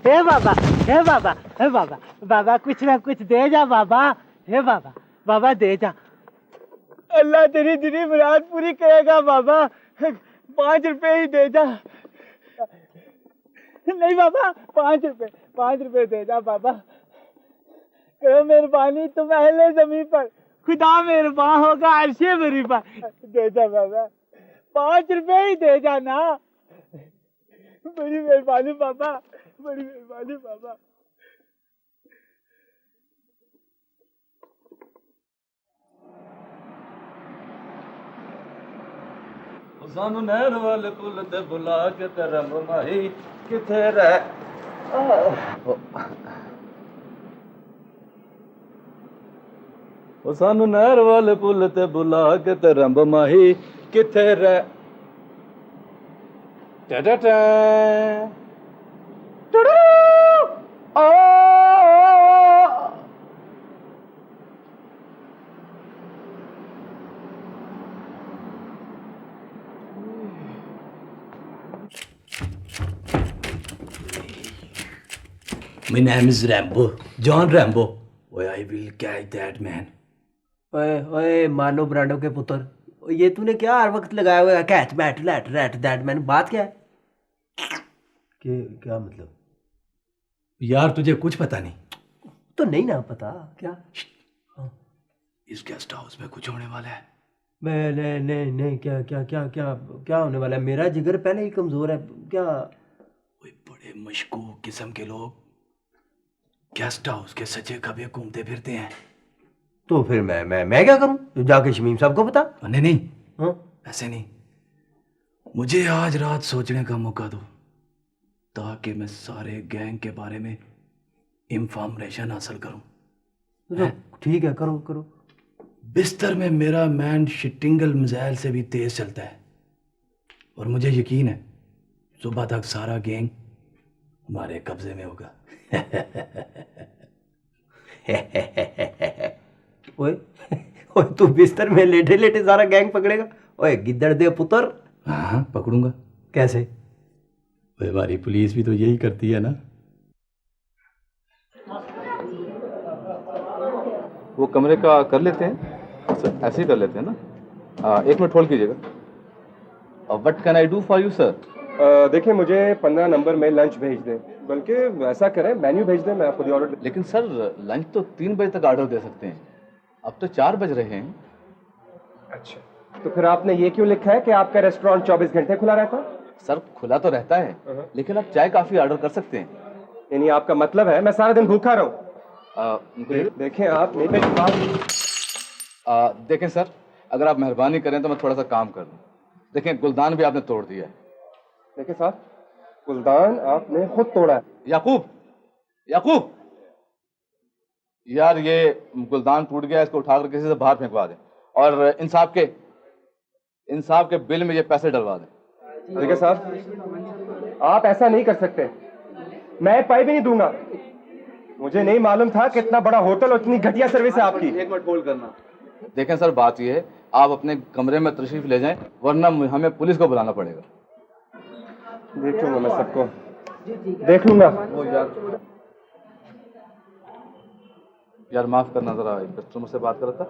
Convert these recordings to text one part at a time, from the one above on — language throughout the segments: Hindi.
हे बाबा, हे बाबा, हे बाबा, बाबा कुछ ना कुछ दे जा बाबा, हे बाबा, बाबा दे जा। अल्लाह तेरी दिली मुराद पूरी करेगा बाबा, 5 रुपए ही दे जा। नहीं बाबा, 5 रुपए दे जा बाबा। करो मेहरबानी तुम अहले जमीन पर, खुदा मेहरबान होगा अर्शे मेरी पर। दे जा बाबा, 5 रुपए ही दे जा ना। बड़ी मेहरबानी बाबा, बड़ी मेहरबानी बाबा। सानू नहर वाले पुल ते बुला के तेरा माही किथे रह। ओ सानू नहर वाले पुल ते बुला के तेरा माही किथे रह। टा My name is Rambo, John Rambo. Oh, I will catch that man. ओए ओए मार्लो ब्रांडो के पुत्र, ये तूने क्या हर वक्त लगाया हुआ है? Catch bat let rat that man, बात क्या है? क्या मतलब? यार तुझे कुछ पता नहीं? तो नहीं ना पता क्या? इस गेस्ट हाउस में कुछ होने वाला है। मैं नहीं क्या क्या क्या क्या क्या होने वाला है? मेरा जिगर पहले ही कमजोर है क्या? वो बड़े मशकूक किस्म के लोग गेस्ट हाउस के सजे खबे घूमते फिरते हैं। तो फिर मैं क्या करूं? जाके शमीम साहब को बता। नहीं हाँ? ऐसे नहीं, मुझे आज रात सोचने का मौका दो ताकि मैं सारे गैंग के बारे में इंफॉर्मेशन हासिल करूं। तो ठीक है, करो करो। बिस्तर में मेरा मैन शिटिंगल मिसाइल से भी तेज चलता है और मुझे यकीन है सुबह तक सारा गैंग हमारे कब्जे में होगा। ओए ओए तू बिस्तर में लेटे लेटे सारा गैंग पकड़ेगा? ओए गिद्दड़ दे पुत्र। हाँ पकड़ूंगा। कैसे? हमारी पुलिस भी तो यही करती है ना। वो कमरे का कर लेते हैं सर, ऐसे ही कर लेते हैं ना। 1 मिनट होल्ड कीजिएगा। What can I do for you sir? देखिए मुझे 15 नंबर में लंच भेज दें, बल्कि ऐसा करें मेन्यू भेज दें, मैं खुद ही ऑर्डर। लेकिन सर लंच तो 3 बजे तक ऑर्डर दे सकते हैं, अब तो 4 बज रहे हैं। अच्छा, तो फिर आपने ये क्यों लिखा है कि आपका रेस्टोरेंट 24 घंटे खुला रहता है? सर खुला तो रहता है लेकिन आप चाय काफी ऑर्डर कर सकते हैं। यानी आपका मतलब है मैं सारा दिन भूखा रहूं? देखें आप मेरी बात। देखें सर, अगर आप मेहरबानी करें तो मैं थोड़ा सा काम कर लूँ। देखें गुलदान भी आपने तोड़ दिया है। देखिए साहब, गुलदान आपने खुद तोड़ा है। याकूब यार ये गुलदान टूट गया, इसको उठाकर किसी से बाहर फेंकवा दें और इंसाफ के बिल में ये पैसे डलवा दें। देखिए साहब, आप ऐसा नहीं कर सकते। मैं पाई भी नहीं दूंगा। मुझे नहीं मालूम था कि इतना बड़ा होटल और इतनी घटिया सर्विस है आपकी। एक मिनट होल्ड करना। देखें सर, बात यह है, आप अपने कमरे में तशरीफ ले जाएं, वरना हमें पुलिस को बुलाना पड़ेगा। देख लूंगा मैं सबको, देख लूंगा। वो यार माफ करना, जरा कस्टमर से बात कर रहा था।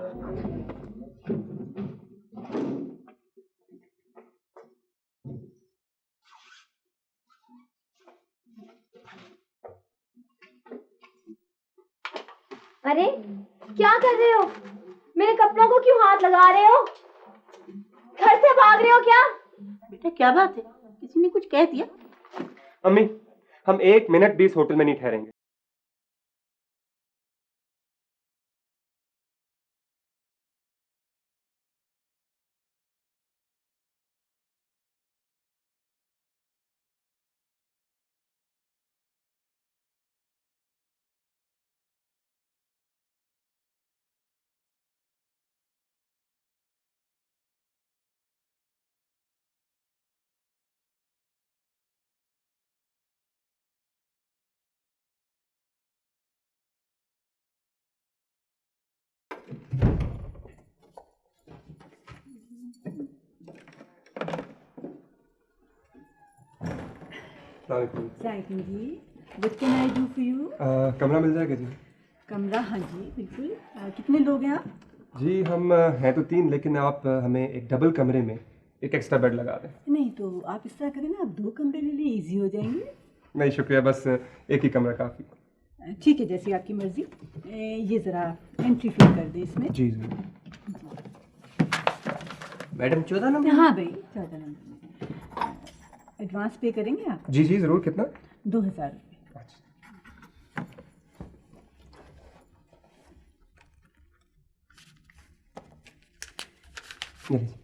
अरे क्या कर रहे हो? मेरे कपड़ों को क्यों हाथ लगा रहे हो? घर से भाग रहे हो क्या? बेटा क्या बात है, किसी ने कुछ कह दिया? अम्मी, हम 1 मिनट भी इस होटल में नहीं ठहरेंगे। जी, what can I do for you? कमरा मिल जाएगा जी? कमरा, हाँ जी बिल्कुल। कितने लोग हैं आप? जी हम हैं तो 3, लेकिन आप हमें एक डबल कमरे में एक एक्स्ट्रा बेड लगा दें। नहीं तो आप इस तरह करें ना, आप 2 कमरे ले लें, इजी हो जाएंगे। नहीं शुक्रिया, बस एक ही कमरा काफ़ी। ठीक है, जैसी आपकी मर्जी। ये ज़रा एंट्री फील कर दें इसमें। जी जी। Madam 14 number? हाँ भाई 14 नंबर। एडवांस पे करेंगे आप? जी जी ज़रूर। कितना? 2000 रुपये।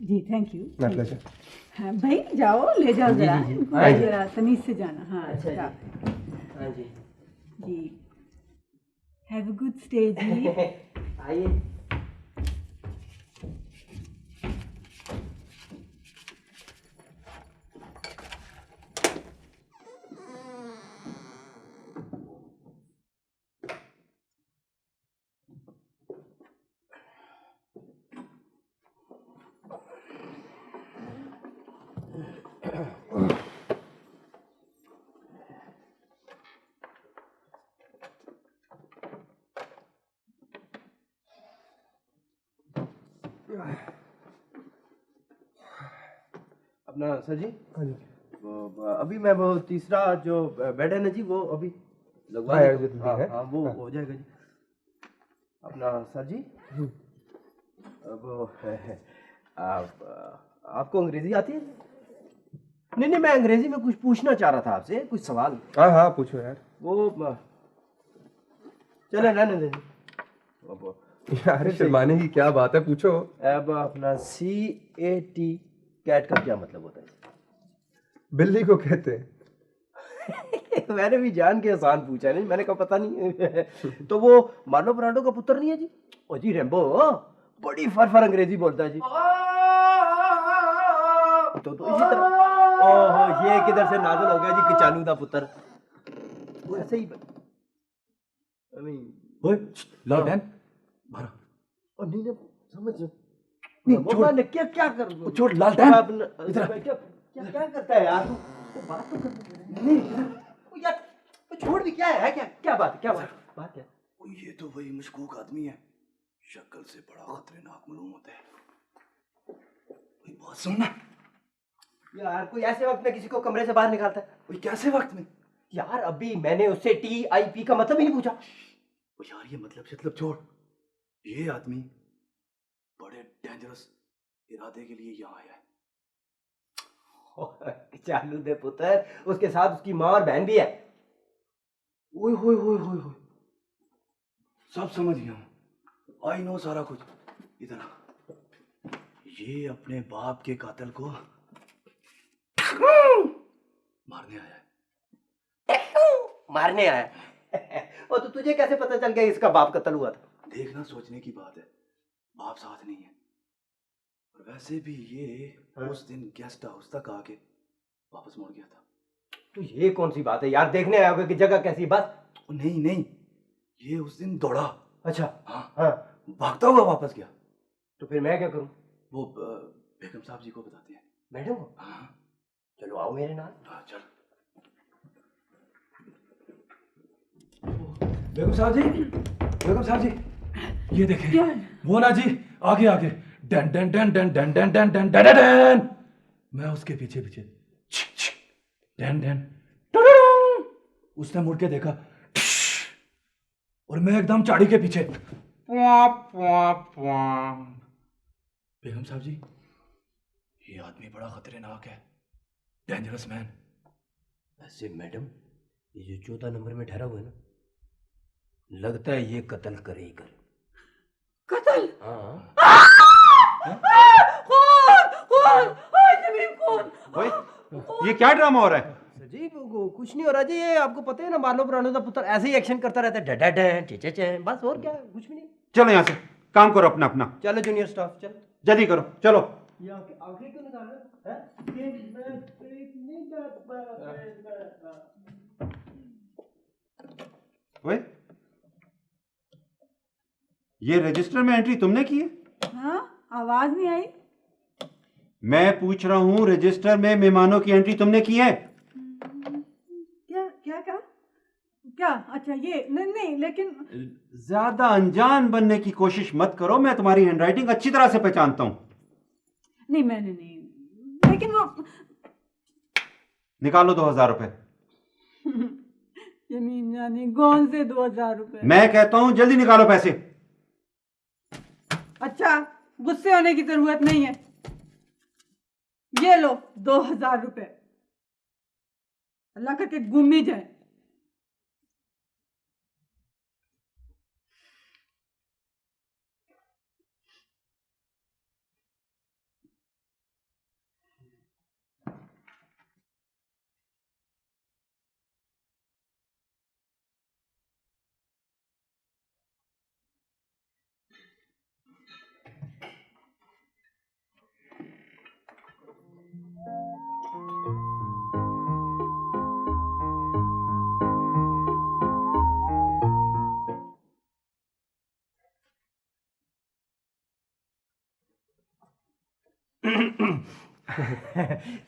जी थैंक यू। My pleasure. हाँ भाई जाओ, ले जाओ जरा, जरा तमीज से जाना। हाँ अच्छा। हाँ जी जी। हैव अ गुड स्टे जी। आइए। अपना सर जी, हाँ जी। अभी मैं वो तीसरा जो बेड है ना जी, वो अभी लगवा हाँ, देता हूँ। हाँ, वो हो जाएगा जी। अपना सर जी, वो आपको अंग्रेजी आती है? नहीं, मैं अंग्रेजी में कुछ पूछना चाह रहा था आपसे, कुछ सवाल। हाँ हाँ पूछो यार। वो चले रहने दें। यार शर्माने की क्या बात है, पूछो। अब अपना CAT कैट का क्या मतलब होता है? बिल्ली को कहते हैं। मैंने भी जान के आसान पूछा, नहीं मैंने कहा पता नहीं। तो वो मार्लो ब्रांडो का पुत्र नहीं है जी? ओ जी रैम्बो बड़ी फर अंग्रेजी बोलता है जी। तो इसी तरह ओहो, ये किधर से नाज़िल हो गया जी, किचालू दा पुत्र। वो ऐसे ही ओए लालटेन मारा। और नहीं समझ नहीं, छोड़ ने क्या कर, छोड़ लालटेन इधर क्या करता है यार तू? बात तो कर। नहीं यार, छोड़ भी क्या है क्या बात है, बात है? ये तो वही मशकूक आदमी है, शक्ल से बड़ा खतरनाक मालूम होता है। बात सुनना यार, कोई ऐसे वक्त में किसी को कमरे से बाहर निकालता है? कोई कैसे वक्त में? यार अभी मैंने उससे TIP का मतलब ही नहीं पूछा। यार ये मतलब छोड़। ये आदमी बड़े डेंजरस इरादे के लिए यहाँ आया है। चालू दे पुत्र, उसके साथ उसकी माँ और बहन भी है। ओए होए होए होए होए, सब समझ गया हूँ, आई नो सारा कुछ। इधर आ, ये अपने बाप के कातिल को मारने आया है। और तो तुझे कैसे पता चल गया इसका बाप कत्ल हुआ था? देखना सोचने की बात है, बाप साथ नहीं है। और वैसे भी ये उस दिन गेस्ट हाउस तक आके वापस मुड़ गया था। तो ये कौन सी बात है यार, देखने आए होगे कि जगह कैसी है, बस। नहीं नहीं, ये उस दिन दौड़ा। अच्छा। हाँ हाँ, भागता हुआ वापस गया। तो फिर मैं क्या करूं? वो बेगम साहब जी को बताते हैं। मैडम को? हाँ चलो आओ मेरे नाल। हाँ, चल। बेगम साहब जी, बेगम साहब जी, ये देखें, वो ना जी, आगे आगे, done done done done done done done done done done. मैं उसके पीछे पीछे, डन डन, उसने मुड़ के देखा, और मैं एकदम चाड़ी के पीछे। बेगम साहब जी, ये आदमी बड़ा खतरनाक है, डेंजरस मैन। वैसे मैडम, ये जो 14 नंबर में ठहरा हुआ है ना, लगता है ये कत्ल करे ही करे। कत्ल? हाँ। ओए, ये क्या ड्रामा हो रहा है? जी वो कुछ नहीं हो रहा जी, ये आपको पता है ना, मार्लो ब्रांडो का पुत्र ऐसे ही एक्शन करता रहता है, डा डा चे बस, और क्या, कुछ भी नहीं। चलो यहाँ से, काम करो अपना अपना। चलो जूनियर स्टाफ, चलो जल्दी करो, चलो। ये आखिरी क्यों निकाल रहे हो? ओए, ये रजिस्टर में एंट्री तुमने की है? हाँ, आवाज नहीं आई। मैं पूछ रहा हूँ, रजिस्टर में मेहमानों की एंट्री तुमने की है? क्या क्या क्या क्या? अच्छा ये नहीं नहीं, लेकिन ज्यादा अनजान बनने की कोशिश मत करो, मैं तुम्हारी हैंडराइटिंग अच्छी तरह से पहचानता हूँ। नहीं, मैंने नहीं, लेकिन वो निकालो 2000 रुपए। यमीन जानी, कौन से 2000 रुपए? मैं कहता हूँ जल्दी निकालो पैसे। अच्छा, गुस्से होने की जरूरत नहीं है, ये लो 2000 रुपए, अल्लाह करके गुम ही जाए।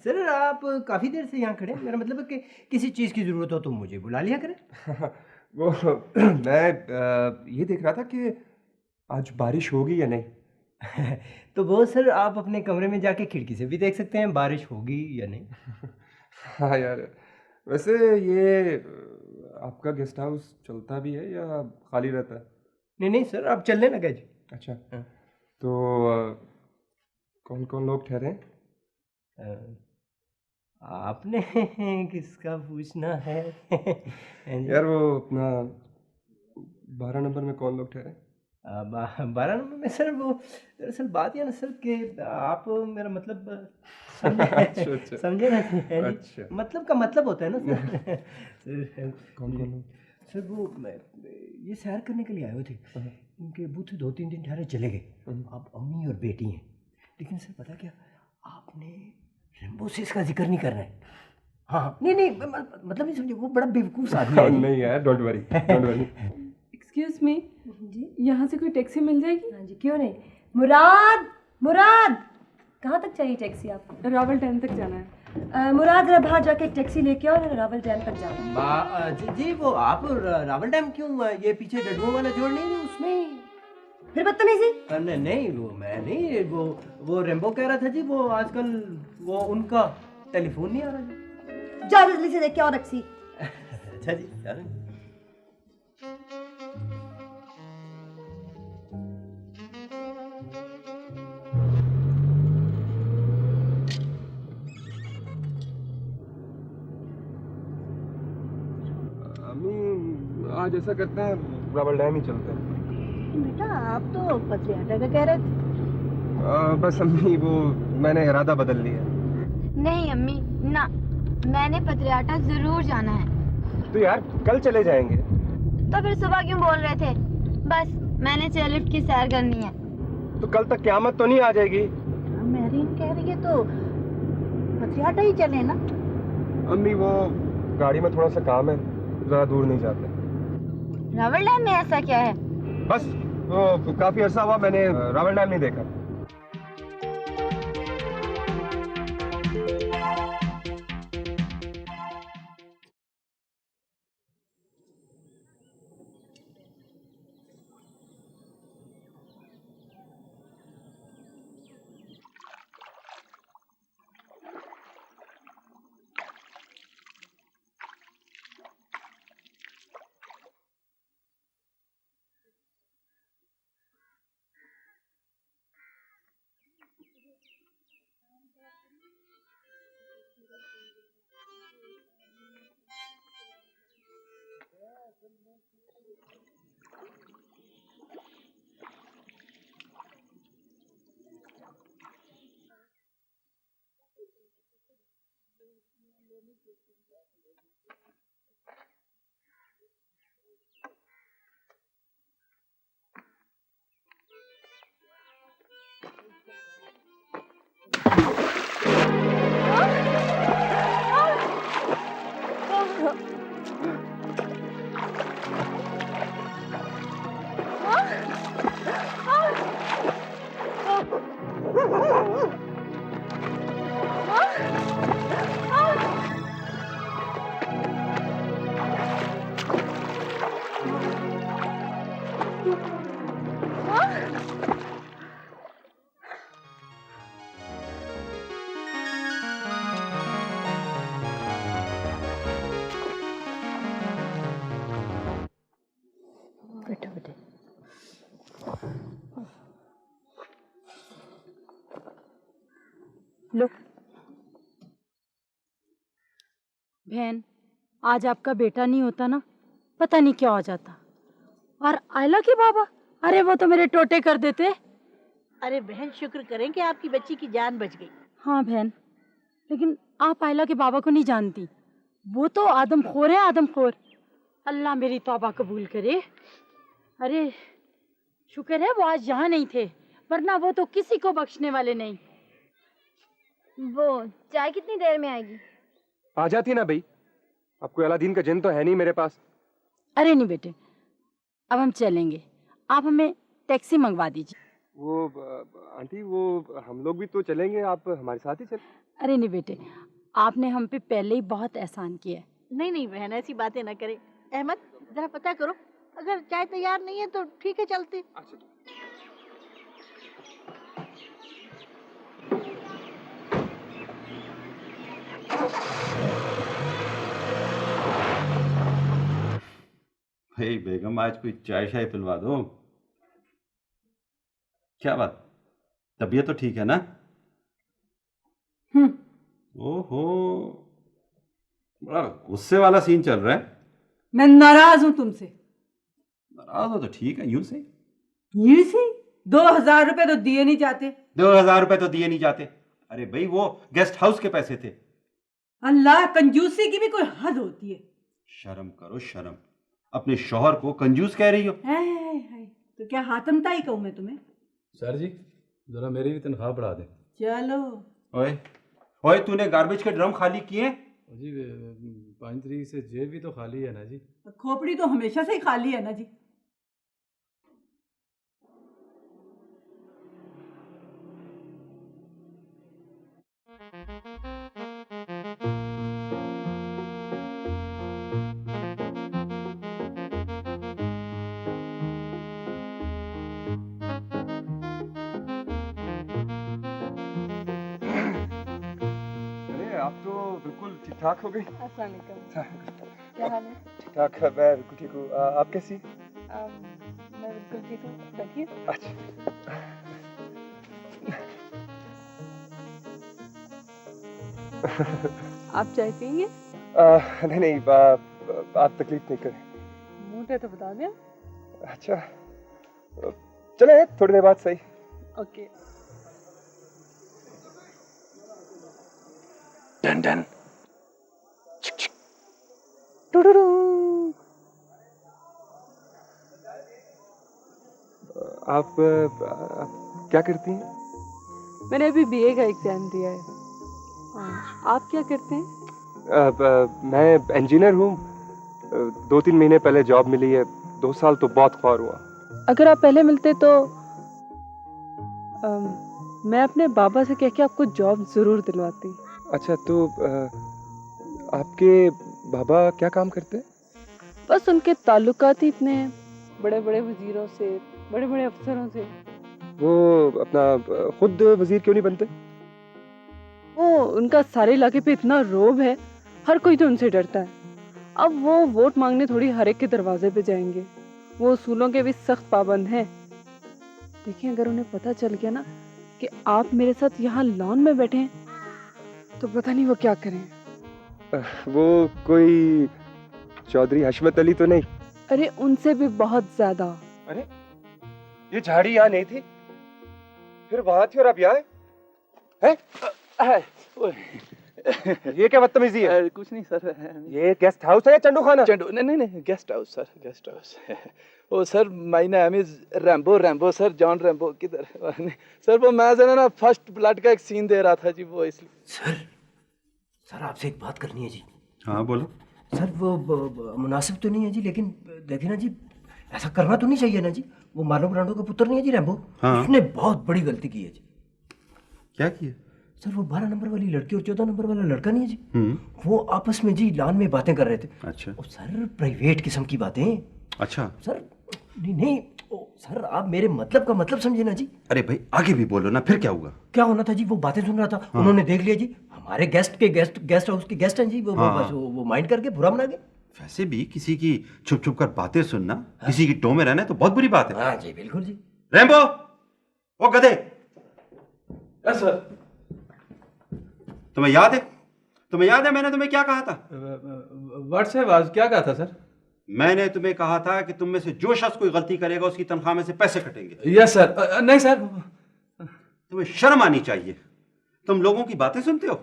सर आप काफी देर से यहाँ खड़े हैं, मेरा मतलब है कि किसी चीज की जरूरत हो तो मुझे बुला लिया करें। वो मैं ये देख रहा था कि आज बारिश होगी या नहीं। तो वो सर आप अपने कमरे में जाके खिड़की से भी देख सकते हैं बारिश होगी या नहीं। हाँ यार, वैसे ये आपका गेस्ट हाउस चलता भी है या खाली रहता है? नहीं नहीं सर, आप चलने लगे जी। अच्छा, तो कौन कौन लोग ठहरे हैं? आपने किसका पूछना है? यार वो अपना 12 नंबर में कौन लोग ठहरे? 12 नंबर में सर, वो दरअसल बात यह ना सर कि आप मेरा मतलब अच्छा। समझे ना? अच्छा। मतलब का मतलब होता है ना सर। कौन कौन लोग? सर वो ये सैर करने के लिए आए हुए थे, उनके बूथ 2-3 दिन ठहरे चले गए। अब अम्मी और बेटी हैं, लेकिन सर पता क्या, आपने रेम्बो से इसका जिक्र नहीं कर रहे हैं। हाँ नहीं मतलब नहीं समझे, वो बड़ा बेवकूफ़ आदमी है। नहीं यार, don't worry don't worry. Excuse me जी, यहाँ से कोई टैक्सी मिल जाएगी? हाँ जी, क्यों नहीं। मुराद कहाँ तक चाहिए टैक्सी आपको? रावल डैम तक जाना है। मुराद जरा बाहर जाके एक टैक्सी लेके आओ, मैंने रावल डैम तक जाना है। जी वो आप रावल डैम क्यों, ये पीछे डडुओं वाला जोड़ नहीं है उसमें? फिर बदतमीजी? नहीं वो मैं नहीं, वो रेम्बो कह रहा था जी, वो आजकल वो उनका टेलीफोन नहीं आ रहा जी। जाओ जल्दी से देख के आओ टैक्सी। अच्छा जी, जा रहे हैं। आज ऐसा करते हैं, रावल डैम ही चलते हैं। बेटा आप तो पत्रियाटा का कह रहे थे। बस अम्मी, वो मैंने इरादा बदल लिया। नहीं अम्मी ना, मैंने पत्रियाटा जरूर जाना है। तो यार कल चले जाएंगे। तो फिर सुबह क्यों बोल रहे थे? बस मैंने चेयरलिफ्ट की सैर करनी है। तो कल तक क़यामत तो नहीं आ जाएगी? मैरीन कह रही है तो पत्रियाटा ही चले ना। अम्मी वो गाड़ी में थोड़ा सा काम है, ज़्यादा दूर नहीं जाते। रावल डैम में ऐसा क्या है? बस वो काफ़ी अरसा हुआ मैंने रावल डैम नहीं देखा। लो बहन, आज आपका बेटा नहीं होता ना, पता नहीं क्या हो जाता। और आयला के बाबा, अरे वो तो मेरे टोटे कर देते। अरे बहन, शुक्र करें कि आपकी बच्ची की जान बच गई। हाँ बहन, लेकिन आप आयला के बाबा को नहीं जानती, वो तो आदमखोर है, आदमखोर। अल्लाह मेरी तौबा कबूल करे। अरे शुक्र है वो आज यहाँ नहीं थे, वरना वो तो किसी को बख्शने वाले नहीं। वो चाय कितनी देर में आएगी? आ जाती ना भाई, अब कोई अलादीन का जिन तो है नहीं मेरे पास। अरे नहीं बेटे, अब हम चलेंगे, आप हमें टैक्सी मंगवा दीजिए। वो आंटी, वो हम लोग भी तो चलेंगे, आप हमारे साथ ही चल। अरे नहीं बेटे, आपने हम पे पहले ही बहुत एहसान किया है। नहीं नहीं बहन, ऐसी बातें ना करें। अहमद, जरा पता करो, अगर चाय तैयार नहीं है तो ठीक है, चलते। भाई बेगम, आज कोई चाय शाय पिलवा दो। क्या बात, तबीयत तो ठीक है ना? ओहो, बड़ा गुस्से वाला सीन चल रहा है। मैं नाराज हूँ तुमसे। नाराज हो तो ठीक है, यूं से। ये से 2000 रुपए तो दिए नहीं जाते। 2000 रुपए तो दिए नहीं जाते? अरे भाई, वो गेस्ट हाउस के पैसे थे। अल्लाह, कंजूसी की भी कोई हद होती है। शर्म करो शर्म, अपने शौहर को कंजूस कह रही हो। है, तो क्या हातमताई कहूँ मैं तुम्हें? सर जी, जरा मेरी भी तनख्वाह बढ़ा दें। चलो। ओए ओए, तूने गार्बेज के ड्रम खाली किए? जी 5 तारीख से जेब भी तो खाली है ना जी। खोपड़ी तो हमेशा से ही खाली है ना जी। आप तो बिल्कुल ठीक ठाक हो गई। अस्सलाम वालेकुम। क्या हाल है? ठीक ठाक है, मैं बिल्कुल ठीक हूँ। आप कैसी? मैं बिल्कुल ठीक हूँ, बैठिए। अच्छा। आप चाय पियेंगे? नहीं नहीं, आप तकलीफ नहीं करें। मुंह पे तो बता दें। अच्छा, चले थोड़ी देर बाद। सही, ओके। Done done. आप क्या करती हैं? मैंने अभी बीए का एग्जाम दिया है। आप क्या करते हैं? मैं इंजीनियर हूँ। 2-3 महीने पहले जॉब मिली है। 2 साल तो बहुत ख्वार हुआ। अगर आप पहले मिलते तो मैं अपने बाबा से कह के आपको जॉब ज़रूर दिलवाती। अच्छा, तो आपके बाबा क्या काम करते हैं? बस उनके ताल्लुकात ही इतने हैं, बड़े बड़े वजीरों से, बड़े बड़े अफसरों से। वो अपना खुद वजीर क्यों नहीं बनते? वो उनका सारे इलाके पे इतना रोब है, हर कोई तो उनसे डरता है। अब वो वोट मांगने थोड़ी हर एक के दरवाजे पे जाएंगे। वो उसूलों के भी सख्त पाबंद हैं। देखिए, अगर उन्हें पता चल गया ना कि आप मेरे साथ यहाँ लॉन में बैठे हैं, तो पता नहीं वो क्या करें। वो कोई चौधरी हशमत अली तो नहीं? अरे उनसे भी बहुत ज्यादा। अरे ये झाड़ी यहाँ नहीं थी, फिर वहां थी और अब यहाँ है? ये क्या बदतमीजी है? कुछ नहीं सर। ये गेस्ट हाउस है या चंडू खाना? चंडू नहीं, guest house sir, guest house. Oh sir, my name is Rambo sir, John Rambo. किधर सर? वो मैं जरा ना फर्स्ट ब्लड का एक सीन दे रहा था जी, वो इसलिए। सर आपसे एक बात करनी है जी। हाँ बोलो। सर वो मुनासिब तो नहीं है जी, लेकिन देखे ना जी, ऐसा करना तो नहीं चाहिए ना जी। वो मार्लोन ब्रांडो का पुत्र नहीं है जी रैम्बो? हाँ। उसने बहुत बड़ी गलती की है जी। क्या किया? सर वो 12 नंबर वाली लड़की और 14 नंबर वाला लड़का नहीं है जी, वो आपस में जी लॉन में बातें कर रहे थे। अच्छा। और सर प्राइवेट किस्म की बातें। अच्छा सर नहीं सर, आप मेरे मतलब का मतलब समझे ना जी। अरे भाई आगे भी बोलो ना, फिर क्या हुआ? क्या होना था जी, वो बातें सुन रहा था। हाँ। उन्होंने देख लिया जी, हमारे गेस्ट हाउस के गेस्ट हैं जी। वो माइंड करके बुरा मना गए। वैसे भी किसी की छुप छुप कर बातें सुनना, हाँ? किसी की टो में रहना तो बहुत बुरी बात है। हाँ जी बिल्कुल जी। रैम्बो, ओ गधे। Yes sir. तुम्हें याद है मैंने तुम्हें क्या कहा था? व्हाट्सएप क्या कहा था सर? मैंने तुम्हें कहा था कि तुम में से जो शख्स कोई गलती करेगा उसकी तनख्वाह में से पैसे कटेंगे। Yes sir. नहीं सर, तुम्हें शर्म आनी चाहिए। तुम लोगों की बातें सुनते हो,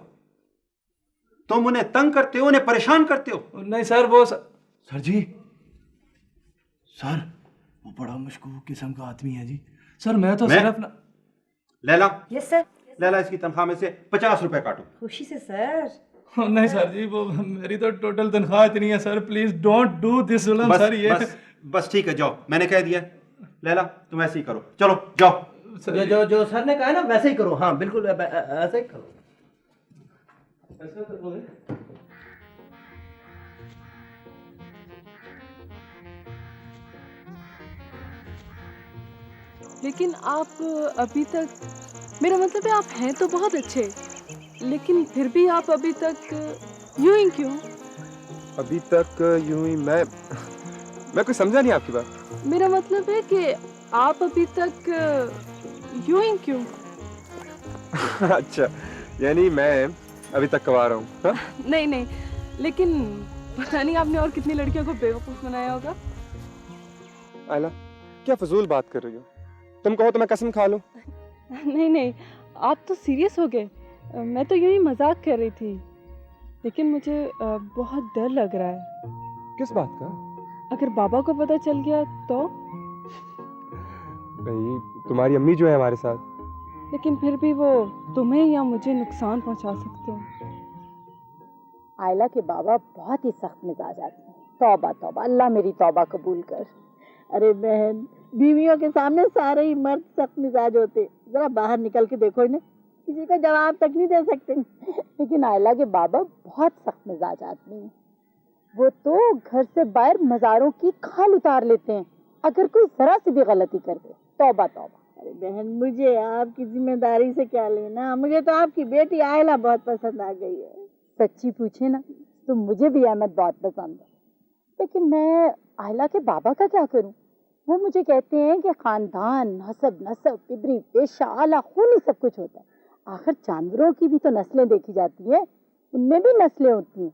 तुम उन्हें तंग करते हो, उन्हें परेशान करते हो। नहीं सर, वो सर जी, सर वो बड़ा मशकूक किस्म का आदमी है जी। सर मैं सिर्फ ना। लैला। Yes sir. लैला, इसकी तनख्वाह में से 50 रुपए काटो। खुशी से सर। नहीं सर जी, वो मेरी तो टोटल तनख्वाह इतनी है sir, please don't do this जुल्म सर। ये बस ठीक है, जाओ, मैंने कह दिया। लैला तुम ऐसे ही करो, चलो जाओ। जो सर ने कहा ना वैसे ही करो। हाँ बिल्कुल ऐसे ही करो। ऐसा तो बोले। लेकिन आप अभी तक, मेरा मतलब है आप हैं तो बहुत अच्छे, लेकिन फिर भी आप अभी तक यूं ही क्यों? अभी तक यूं ही? मैं कुछ समझा नहीं आपकी बात। मेरा मतलब है कि आप अभी तक यूं ही क्यों? अच्छा, यानी मैं अभी तक कवा रहा हूँ? हाँ? नहीं, लेकिन पता नहीं आपने और कितनी लड़कियों को बेवकूफ बनाया होगा। आयला, क्या फजूल बात कर रही हो? तुम कहो तो मैं कसम खा लूं। नहीं, आप तो सीरियस हो गए। मैं तो यूं ही मजाक कर रही थी, लेकिन मुझे बहुत डर लग रहा है। किस बात का? अगर बाबा को पता चल गया तो? भाई तुम्हारी अम्मी जो है हमारे साथ। लेकिन फिर भी वो तुम्हें या मुझे नुकसान पहुंचा सकते हैं। आयला के बाबा बहुत ही सख्त मिजाज आदमी हैं। तौबा तौबा, अल्लाह मेरी तौबा कबूल कर। अरे बहन, बीवियों के सामने सारे ही मर्द सख्त मिजाज होते, जरा बाहर निकल के देखो इन्हें, किसी का जवाब तक नहीं दे सकते। लेकिन आयला के बाबा बहुत सख्त मिजाज आदमी हैं। वो तो घर से बाहर मज़ारों की खाल उतार लेते हैं अगर कोई जरा सी भी गलती कर दे। तौबा तौबा। अरे बहन, मुझे आपकी जिम्मेदारी से क्या लेना, मुझे तो आपकी बेटी आयला बहुत पसंद आ गई है। सच्ची पूछे ना तो मुझे भी अहमद बहुत पसंद है, लेकिन मैं आयला के बाबा का क्या करूं? वो मुझे कहते हैं कि खानदान, नसब, पिदरी, पेशा, आला खून ही सब कुछ होता है। आखिर जानवरों की भी तो नस्लें देखी जाती हैं, उनमें भी नस्लें होती हैं।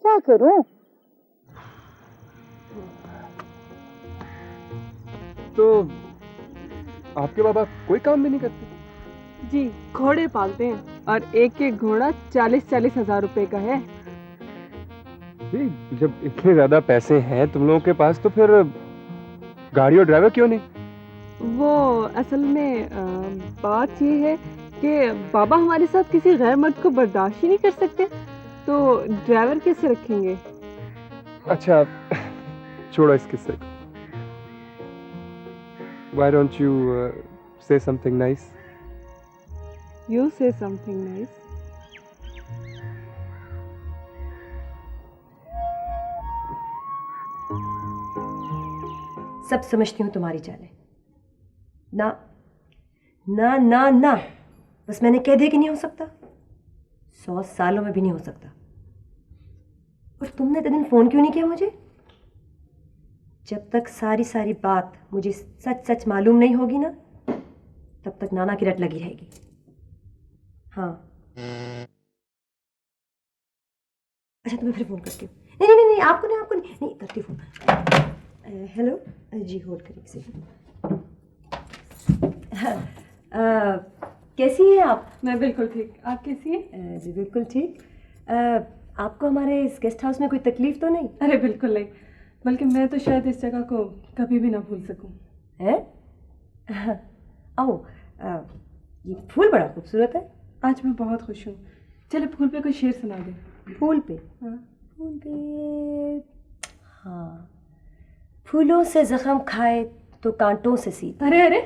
क्या करूं? तो आपके बाबा कोई काम भी नहीं करते? जी, घोड़े पालते हैं और एक घोड़ा 40-40 हजार रुपए का है। जब इतने ज्यादा पैसे हैं तुम लोगों के पास, तो फिर गाड़ी और ड्राइवर क्यों नहीं? वो असल में बात ये है कि बाबा हमारे साथ किसी गैर मर्द को बर्दाश्त ही नहीं कर सकते। तो ड्राइवर कैसे रखेंगे? अच्छा छोड़ो इस किस्से को। Why don't you say something nice? You say something nice. सब समझती हूँ तुम्हारी चालें। ना ना ना ना, बस मैंने कह दिया कि नहीं हो सकता, 100 सालों में भी नहीं हो सकता। और तुमने इतने दिन फोन क्यों नहीं किया मुझे? जब तक सारी सारी बात मुझे सच सच मालूम नहीं होगी ना, तब तक नाना की रट लगी रहेगी। हाँ अच्छा, तुम्हें फिर फोन करती हूँ। नहीं नहीं नहीं, आपको नहीं, आपको नहीं, नहीं करती फोन। हेलो जी, होल्ड करिए से। कैसी हैं आप? मैं बिल्कुल ठीक, आप कैसी हैं? जी बिल्कुल ठीक। आपको हमारे इस गेस्ट हाउस में कोई तकलीफ तो नहीं? अरे बिल्कुल नहीं, बल्कि मैं तो शायद इस जगह को कभी भी ना भूल सकूं। हैं? आओ, ये फूल बड़ा खूबसूरत है। आज मैं बहुत खुश हूँ। चलो फूल पे कोई शेर सुना दे। फूल पे? हाँ फूल पे, हाँ। फूलों से जख्म खाए तो कांटों से सीता। अरे अरे,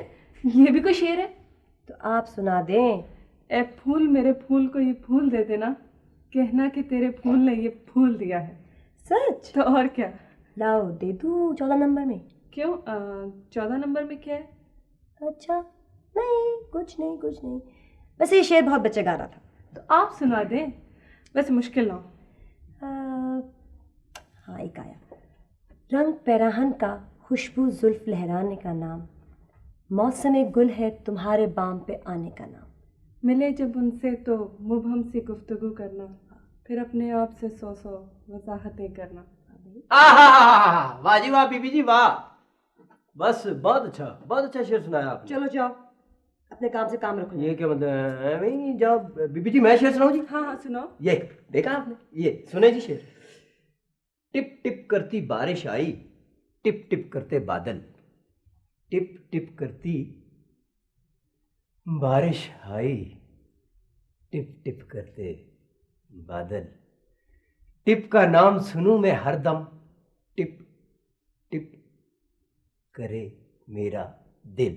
ये भी कोई शेर है? तो आप सुना दें। ए फूल मेरे फूल को ये फूल दे देना, कहना कि तेरे फूल ने ये फूल दिया है। सच? तो और क्या, लाओ दे दूँ 14 नंबर में। क्यों 14 नंबर में क्या है? अच्छा नहीं, कुछ नहीं कुछ नहीं, वैसे ये शेर बहुत बच्चे गा रहा था। तो आप सुना दें, वैसे मुश्किल ना हो। हाँ एक आया। रंग पैराहन का खुशबू जुल्फ लहराने का नाम, मौसम गुल है तुम्हारे बाम पे आने का नाम। मिले जब उनसे तो मुबहम से गुफ्तगू करना, फिर अपने आप से 100 वजाहतें करना। वाह जी वाह बीबी जी वाह, बस बहुत अच्छा शेर सुनाया आपने। चलो जाओ, अपने काम से काम रखो। ये क्या मतलब? नहीं जाओ बीबी जी, मैं शेर सुनाऊं जी? हाँ हाँ सुनाओ। ये देखा आपने, ये सुने जी शेर। टिप टिप करती बारिश आई, टिप टिप करते बादल, टिप टिप करती बारिश आई, टिप टिप करते बादल, टिप का नाम सुनूं मैं हरदम, टिप टिप करे मेरा दिल।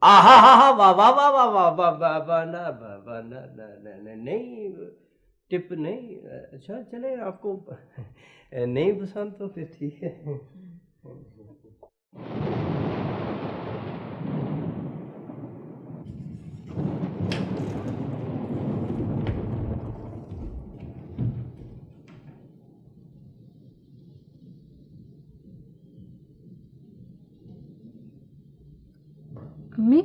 आहा हा हा, वाह वाह वाह वाह वाह वाह वाह वाह, ना वाह ना नहीं टिप नहीं। अच्छा चले, आपको नहीं पसंद तो फिर ठीक है। अम्मी,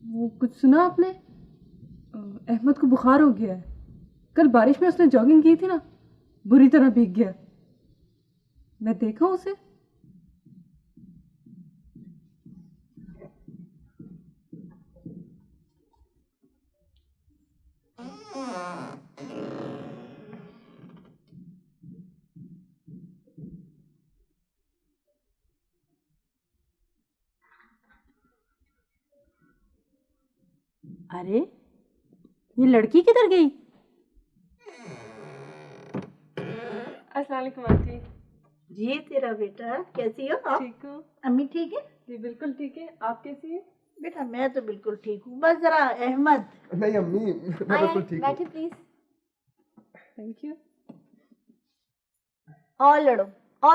वो कुछ सुना आपने? अहमद को बुखार हो गया है। कल बारिश में उसने जॉगिंग की थी ना, बुरी तरह भीग गया। मैं देखा उसे। अरे ये लड़की किधर गई? अस्सलाम वालेकुम आंटी। जी तेरा बेटा, कैसी हो आप? ठीक हूँ। अम्मी ठीक है? जी बिल्कुल ठीक है, आप कैसी हैं? बेटा मैं तो बिल्कुल ठीक हूँ, बस जरा अहमद। नहीं अम्मी, मैं बिल्कुल ठीक हूँ। बैठे प्लीज। Thank you. और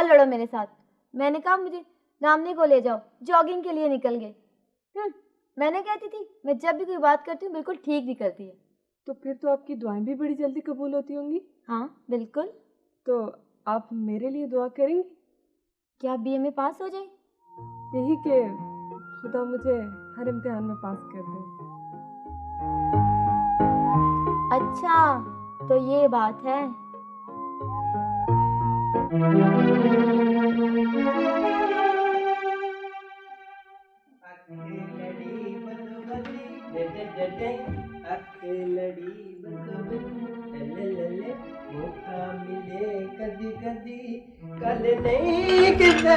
लड़ो मेरे साथ। मैंने कहा मुझे नामने को ले जाओ, जॉगिंग के लिए निकल गए। मैंने कहती थी मैं जब भी कोई बात करती हूँ बिल्कुल ठीक निकलती है। तो फिर तो आपकी दुआएं भी बड़ी जल्दी कबूल होती होंगी। हाँ बिल्कुल। तो आप मेरे लिए दुआ करेंगी? क्या BA में पास हो जाए? यही कि खुदा मुझे हर इम्तिहान में पास कर दे। अच्छा तो ये बात है। मौका मिले कदी कदी, कल नहीं किसे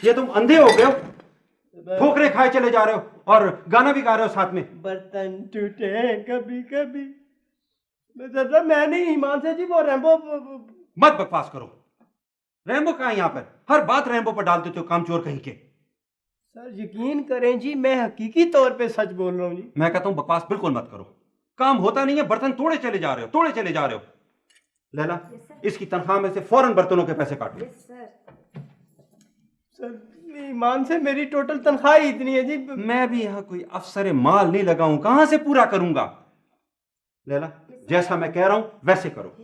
ये तुम अंधे हो गए हो? ठोकरे खाए चले जा रहे हो और गाना भी गा रहे हो साथ में। बर्तन टूटे कभी कभी। सर मैं नहीं, ईमान से जी वो रैम्बो। मत बकवास करो। रैम्बो कहाँ है यहाँ पर? हर बात रैम्बो पर डाल देते हो, कामचोर कहीं के। सर यकीन करें जी, मैं हकीकी तौर पे सच बोल रहा हूँ जी। मैं कहता हूँ बकवास बिल्कुल मत करो। काम होता नहीं है, बर्तन तोड़े चले जा रहे हो, तोड़े चले जा रहे हो। लैला, इसकी तनख्वाह में से फौरन बर्तनों के पैसे काटो। सर ईमान से मेरी टोटल तनख्वाह ही इतनी है जी। मैं भी यहाँ कोई अफसर माल नहीं लगा हूं, कहां से पूरा करूंगा? लैला, जैसा मैं कह रहा हूं वैसे करो।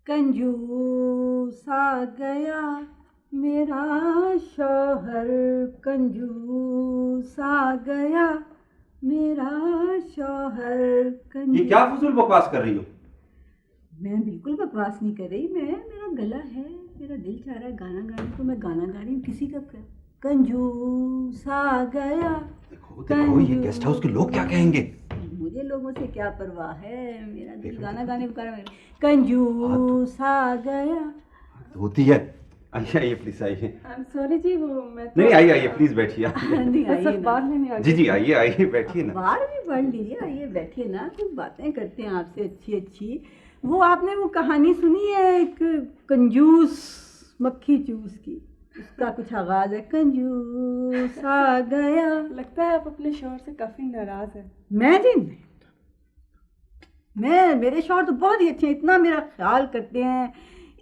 कंजूस आ गया मेरा शौहर, कंजूस आ गया मेरा शौहर। ये क्या फजूल बकवास कर रही हो? मैं बिल्कुल बकवास नहीं कर रही। मेरा गला है, मेरा दिल चाह रहा है गाना गाने को, मैं गाना गा रही हूँ। किसी का कंजूस आ गया। देखो ये गेस्ट हाउस के लोग क्या कहेंगे? मुझे लोगों से क्या परवाह है, मेरा दिल गाना गाने को। कंजूस आ गया होती है। आइए प्लीज आइए। सॉरी जी, वो मैं नहीं आइए प्लीज बैठिए। नहीं आइए अखबार लेने आ जी जी आइए बैठिए ना। अखबार भी पढ़ लीजिए, आइए बैठिए ना, कुछ बातें करते हैं आपसे अच्छी अच्छी। वो आपने वो कहानी सुनी है एक कंजूस मक्खी चूस की, उसका कुछ आगाज है, कंजूस आ गया। लगता है आप अपने शौहर से काफी नाराज हैं। मैं जी मेरे शौहर तो बहुत ही अच्छे हैं, इतना मेरा ख्याल करते हैं,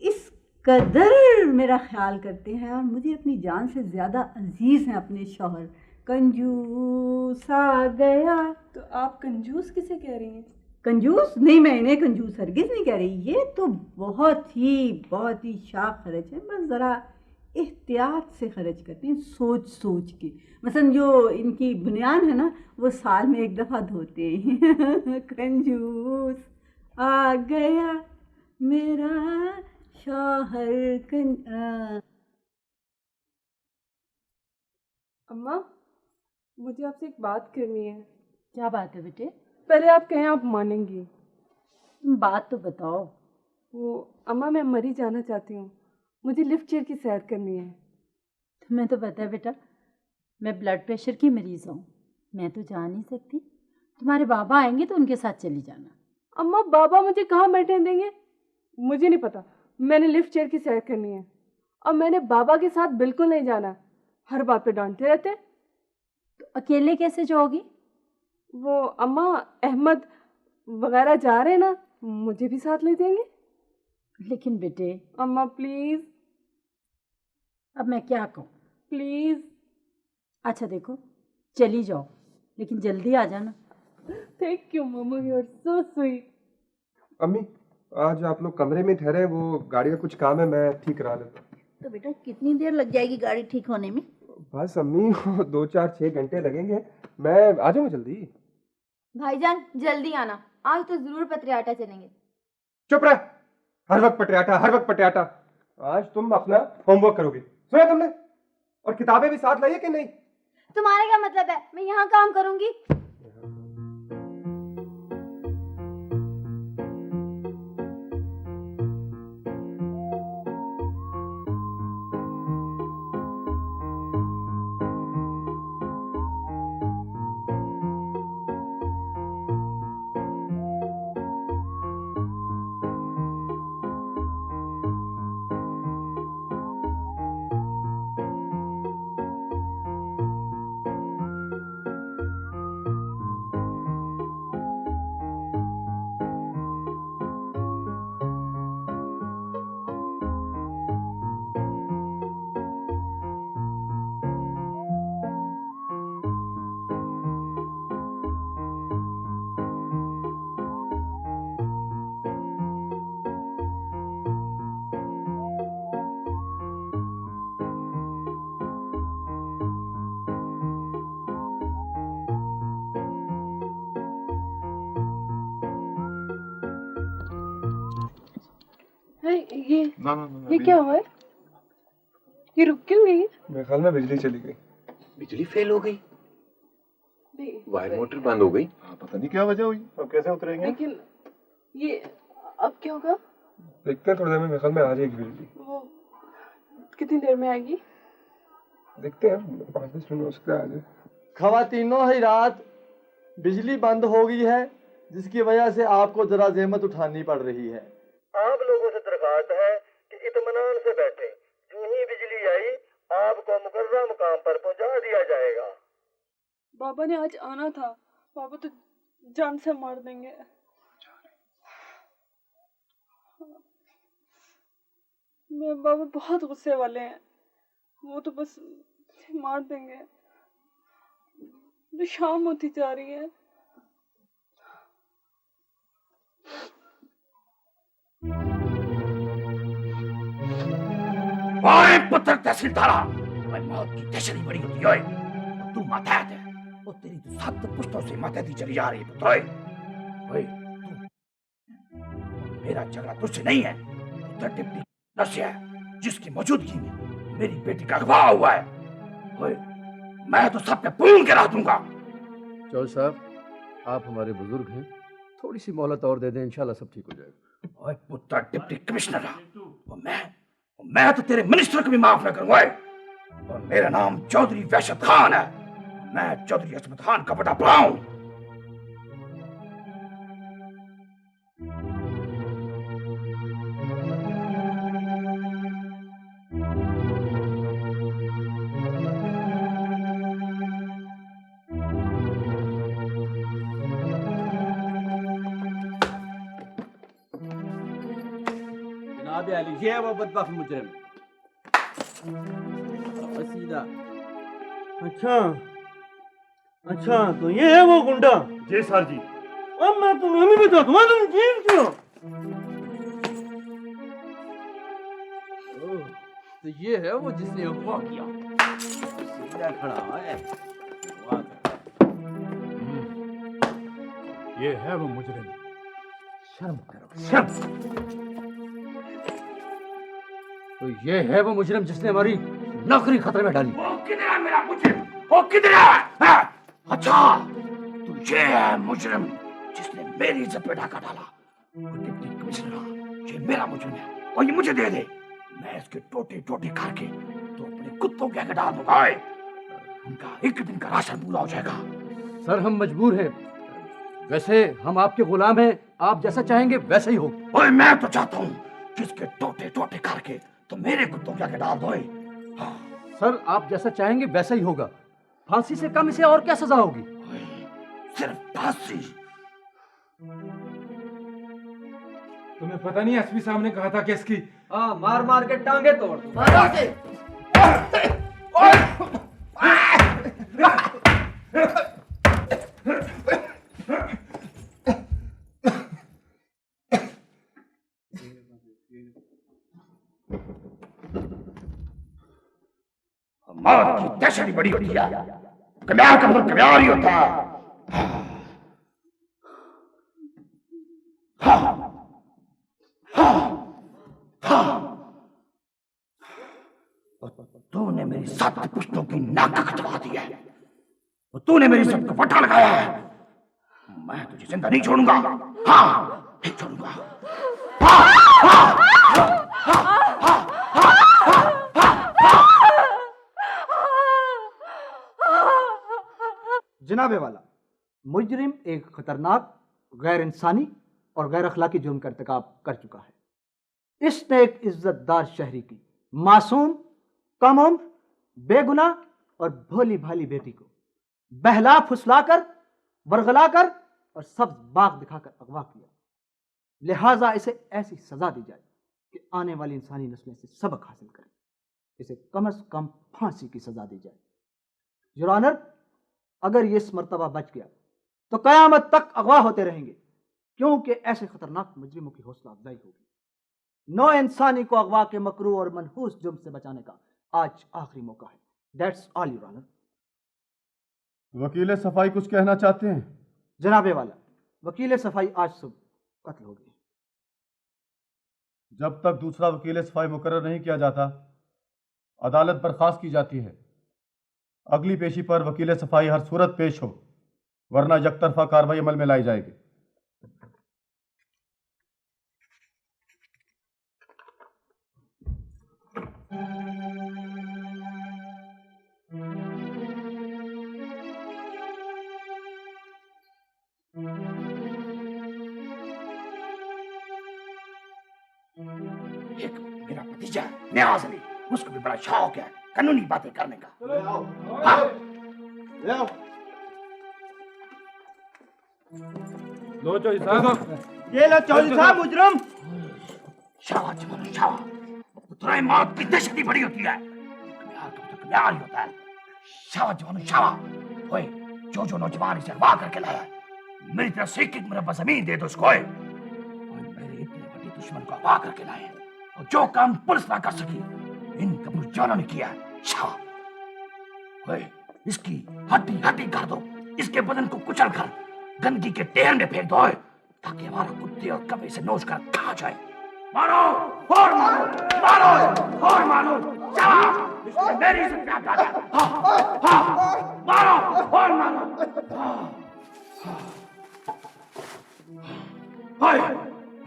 इस कदर मेरा ख्याल करते हैं, और मुझे अपनी जान से ज़्यादा अजीज़ हैं अपने शौहर। कंजूस आ गया। तो आप कंजूस किसे कह रही हैं? कंजूस नहीं, मैं इन्हें कंजूस हरगिज़ नहीं कह रही। ये तो बहुत ही शाख खर्च है, बस ज़रा एहतियात से खर्च करते हैं, सोच सोच के। मसलन जो इनकी बुनियान है ना, वो साल में एक दफ़ा धोते हैं। कंजूस आ गया मेरा शौहर। अम्मा, मुझे आपसे एक बात करनी है। क्या बात है बेटे? पहले आप कहें, आप मानेंगी? बात तो बताओ। वो अम्मा, मैं मरी जाना चाहती हूँ, मुझे लिफ्ट चेयर की सैर करनी है। तुम्हें तो पता है बेटा, मैं ब्लड प्रेशर की मरीज़ हूँ, मैं तो जा नहीं सकती। तुम्हारे बाबा आएंगे तो उनके साथ चली जाना। अम्मा, बाबा मुझे कहाँ बैठने देंगे? मुझे नहीं पता, मैंने लिफ्ट चेयर की सैर करनी है, और मैंने बाबा के साथ बिल्कुल नहीं जाना। हर बात पे डांटते रहते। तो अकेले कैसे जाओगी? वो अम्मा, अहमद वगैरह जा रहे हैं ना, मुझे भी साथ ले जाएंगे। लेकिन बेटे। अम्मा प्लीज़। अब मैं क्या कहूँ? प्लीज़। अच्छा देखो, चली जाओ, लेकिन जल्दी आ जाना। Thank you mama, you are so sweet. अम्मी, आज आप लोग कमरे में ठहरे, वो गाड़ी का कुछ काम है, मैं ठीक करा देता हूँ। तो बेटा कितनी देर लग जाएगी गाड़ी ठीक होने में? बस अम्मी 2-4-6 घंटे लगेंगे, मैं आ जाऊँगा जल्दी। भाईजान जल्दी आना, आज तो जरूर पत्रियाटा चलेंगे। चुप रह, हर वक्त पटियाटा। आज तुम अपना होमवर्क करोगे, सुना तुमने? और किताबें भी साथ लाइए कि नहीं? तुम्हारा क्या मतलब है? मैं यहाँ काम करूंगी। ये ना ना ना ये क्या हुआ है? ये रुक क्यों गई? मेरे ख्याल में बिजली चली गई। बिजली फेल हो गई, नहीं, वायर मोटर बंद हो गई। हाँ, पता नहीं क्या वजह हुई। अब कैसे उतरेंगे? लेकिन ये अब क्या होगा? देखते हैं थोड़ी देर में, मेरे ख्याल में आ जाएगी बिजली। वो कितनी देर में आएगी? देखते हैं 5-10 मिनट हो सकता है आ जाए। खवातीनों ही रात बिजली बंद हो गई है, जिसकी वजह से आपको जरा जहमत उठानी पड़ रही है। आप लोगों से दरखास्त है कि इत्मीनान से बैठें। जो ही बिजली आई आपको मुकर्रर मुकाम पर पहुंचा दिया जाएगा। बाबा ने आज आना था, बाबा तो जान से मार देंगे। मेरे बाबा बहुत गुस्से वाले हैं, वो तो बस मार देंगे। तो शाम होती जा रही है। ओए पुत्र तहसीलदारा, ओए मौत की दहशत बड़ी होती है। और तू मातहत है, और तेरी तो 7 पुश्तों से मातहती चली जा रही है पुत्र। ओए मेरा झगड़ा तुझसे नहीं है, पुत्र डिप्टी नर्स है, जिसकी मौजूदगी में मेरी बेटी का अगवा हुआ है। ओए मैं तो सब पे पूर्ण गिरा दूंगा। चौधरी साहब, आप हमारे बुजुर्ग हैं, थोड़ी सी मोहलत और दे दें, इंशाल्लाह सब ठीक हो जाएगा। ओए पुत्र डिप्टी कमिश्नर, और मैं तो तेरे मिनिस्टर को भी माफ न करूंगा। और मेरा नाम चौधरी वहशत खान है, मैं चौधरी असमत खान का बड़ा भरा हूं। जनाब अली, ये है वो बदबख्त मुजरिम। सीधा। अच्छा तो ये है वो गुंडा। जी सर जी। अब मैं तुम्हें भी बता दूंगा, तुम जेल क्यों? तो ये है वो जिसने अगवा किया। सीधा खड़ा है। ये है वो मुजरिम। शर्म करो, शर्म। तो ये है वो मुजरिम जिसने हमारी नौकरी खतरे में डाली। वो किधर है मेरा मुजरिम? वो किधर है? अच्छा, तो ये है मुजरिम जिसने मेरी इज्जत पे डाका डाला। डिप्टी कमिश्नर, ये मेरा मुजरिम है और ये मुझे दे दे, मैं इसके टोटे टोटे खा के तो अपने कुत्तों के आगे डाल दूंगा। उनका एक दिन का राशन पूरा हो जाएगा। सर हम मजबूर हैं, वैसे हम आपके गुलाम हैं, आप जैसा चाहेंगे वैसा ही हो। ओए मैं तो चाहता हूँ किसके टोटे टोटे करके तो मेरे कुत्तों के आगे डाल दो। सर आप जैसा चाहेंगे वैसा ही होगा। फांसी से कम इसे और क्या सजा होगी? सिर्फ फांसी। तुम्हें पता नहीं एसपी साहब ने कहा था कि इसकी मार मार के टांगे तोड़। मौत की दहशत बड़ी होती है, कब्यार का मतलब कब्यार ही होता है। तूने मेरी 7 पुश्तों की नाक कटवा दी है, तूने मेरी सबको पट्टा लगाया है। मैं तुझे जिंदा नहीं छोड़ूंगा। हाँ नहीं छोड़ूंगा। जनाबे वाला, मुजरिम एक खतरनाक, गैर इंसानी और गैर अखलाकी जुर्म का इर्तिकाब कर चुका है। इसने एक इज्जतदार शहरी की मासूम, कम उम्र, बेगुनाह और भोली भाली बेटी को बहला फुसलाकर, वरगलाकर और सब्ज बाग दिखाकर अगवा किया। लिहाजा इसे ऐसी सजा दी जाए कि आने वाली इंसानी नस्लें से सबक हासिल करें। इसे कम से कम फांसी की सजा दी जाए। योर ऑनर, अगर ये इस मर्तबा बच गया तो कयामत तक अगवा होते रहेंगे, क्योंकि ऐसे खतरनाक मुजरिमों की हौसला अफजाई होगी। नौ इंसानी को अगवा के मकरू और मनहूस जुर्म से बचाने का आज आखिरी मौका है। That's all your honour. वकील सफाई कुछ कहना चाहते हैं? जनाबे वाला, वकील सफाई आज सुबह कत्ल हो गई। जब तक दूसरा वकील सफाई मुकर्रर नहीं किया जाता अदालत बर्खास्त की जाती है। अगली पेशी पर वकील सफाई हर सूरत पेश हो, वरना यकतरफा कार्रवाई अमल में लाई जाएगी। एक मेरा भतीजा न्याज अली, उसको भी बड़ा शौक है कानूनी बातें करने का। हाँ। लो चौधरी साहब, ये लो चौधरी साहब मुजरम। शाबाश जवान शाबाश, तुम्हारी मौत की दहशत ही बड़ी होती है, प्यार ही होता है। शाबाश जवान शाबाश। ओए जो जो नौजवान इसे अगवा करके लाया है, मेरी तरफ से एक मुरब्बा जमीन दे दो उसको। और मेरे इतने बड़े दुश्मन को अगवा करके लाए और जो काम पुलिस ना कर सकी इन कपूर जानों ने किया। शाबाश। ओए इसकी हड्डी हड्डी कर दो, इसके बदन को कुचल कर गंदगी के ढेर में फेंक दो, ताकि हमारा कुत्ते और कभी से नोच कर खा जाए। मारो और मारो, मारो और मारो। शाबाश, मेरी से प्यार कर। हाँ, हाँ, मारो और मारो। हाय,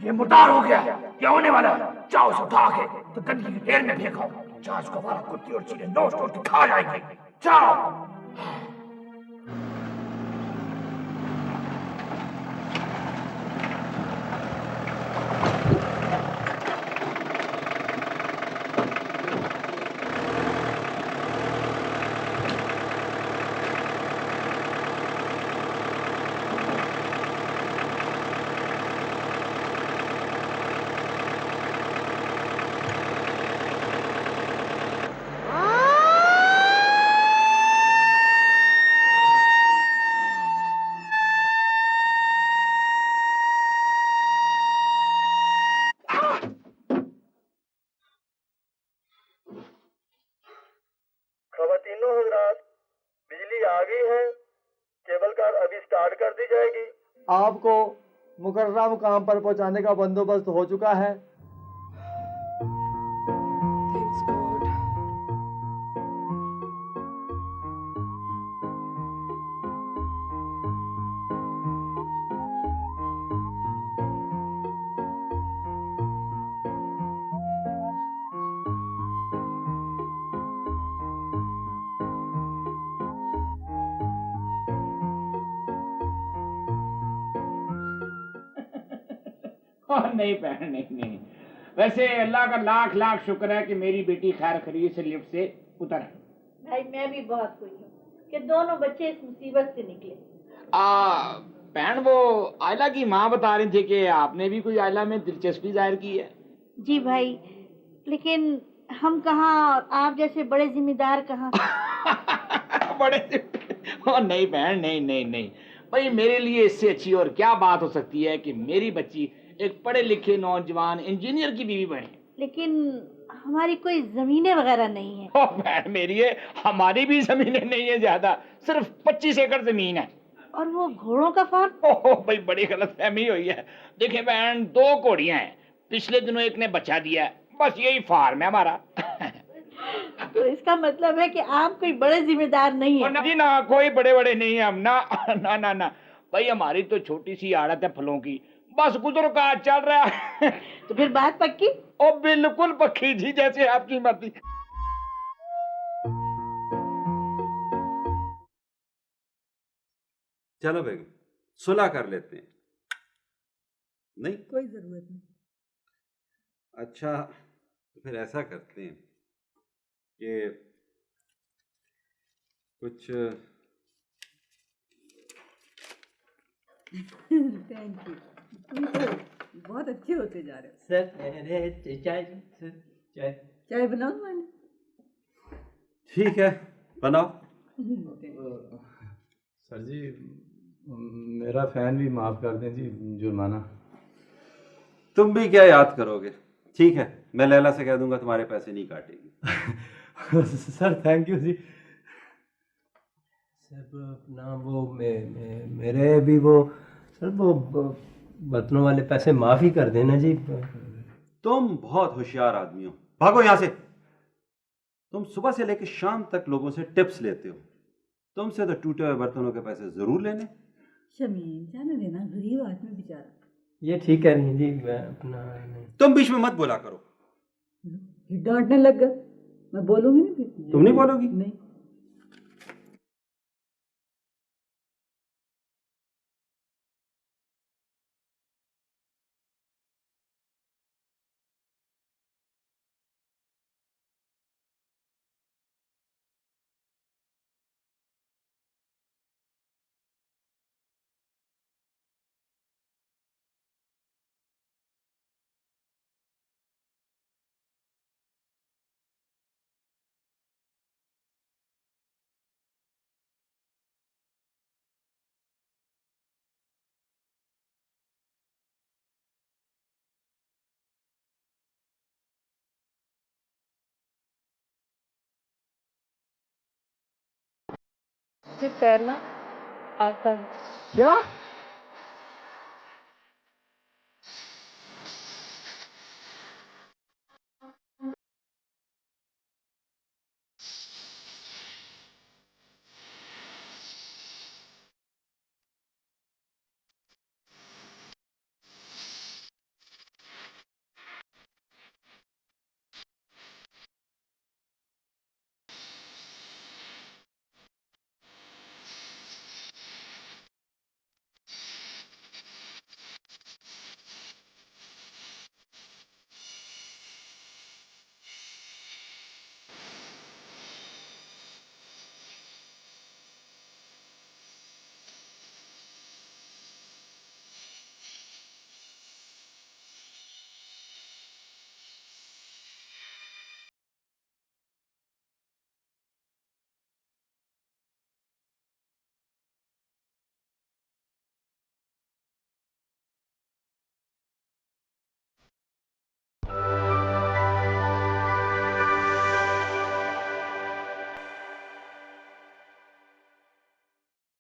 ये मुर्दार हो गया, ये होने वाला। जाओ उसे उठा के तो गंदगी के ढेर में फेंको, जहाँ उसको हमारा कुत्ते और चीजें नोच नोच के खा जाएंगे। जाओ। खवातीनों हजरात, बिजली आ गई है, केबल कार अभी स्टार्ट कर दी जाएगी। आपको मुकर्रर मुकाम पर पहुंचाने का बंदोबस्त हो चुका है। नहीं बहन, नहीं नहीं, वैसे अल्लाह का लाख लाख शुक्र है कि मेरी बेटी खैर खरीद से लिफ्ट से उतर है। भाई मैं भी बहुत खुश हूँ कि दोनों बच्चे इस मुसीबत से निकले। बहन वो आयला की माँ बता रही थी कि आपने भी कोई आयला में दिलचस्पी जाहिर की है। जी भाई, लेकिन हम कहाँ और आप जैसे बड़े जिम्मेदार कहाँ। बड़े नहीं बहन, नहीं नहीं नहीं भाई, मेरे लिए इससे अच्छी और क्या बात हो सकती है कि मेरी बच्ची एक पढ़े लिखे नौजवान इंजीनियर की बीवी बने। लेकिन हमारी कोई जमीनें वगैरह नहीं है। बहन मेरी है, हमारी भी जमीनें नहीं है ज्यादा, सिर्फ 25 एकड़ जमीन है। और वो घोड़ों का फार्म? ओह भाई बड़ी गलतफहमी हुई है। देखिए बहन, 2 घोड़ियां हैं, पिछले दिनों एक ने बच्चा दिया है, बस यही फार्म है हमारा। तो इसका मतलब है कि आप कोई बड़े जिम्मेदार नहीं है। जी ना, कोई बड़े बड़े नहीं है हम ना। ना ना ना भाई, हमारी तो छोटी सी आड़त है फलों की, बस गुजर का चल रहा है। तो फिर बात पक्की? ओ बिल्कुल पक्की जी, जैसे आपकी मर्जी। चलो बेगम, सुलह कर लेते हैं। नहीं कोई जरूरत नहीं। अच्छा तो फिर ऐसा करते हैं कि कुछ थैंक यू, तुम तो बहुत अच्छे होते जा रहे हो। सर चाय, सर चाय। चाय बनाऊं मैंने? ठीक है, बनाओ। सर जी मेरा फैन भी माफ कर दें जी, जुर्माना। तुम भी क्या याद करोगे। ठीक है, मैं लैला से कह दूंगा तुम्हारे पैसे नहीं काटेगी। सर थैंक यू जी। सर अपना वो मेरे भी वो सर वो बर्तनों वाले पैसे माफ़ ही कर देना जी। तुम बहुत होशियार आदमी हो, भागो यहां से। तुम सुबह से लेकर शाम तक लोगों से टिप्स लेते हो, तुमसे तो टूटे हुए बर्तनों के पैसे जरूर लेने। शमीन जाने देना, गरीब आदमी बेचारा। ये ठीक है नहीं जी, मैं अपना तुम बीच में मत बोला करो। फिर डांटने लग गया, मैं बोलूंगी नहीं फिर। तुम नहीं बोलोगी? नहीं। तैरना आता है क्या?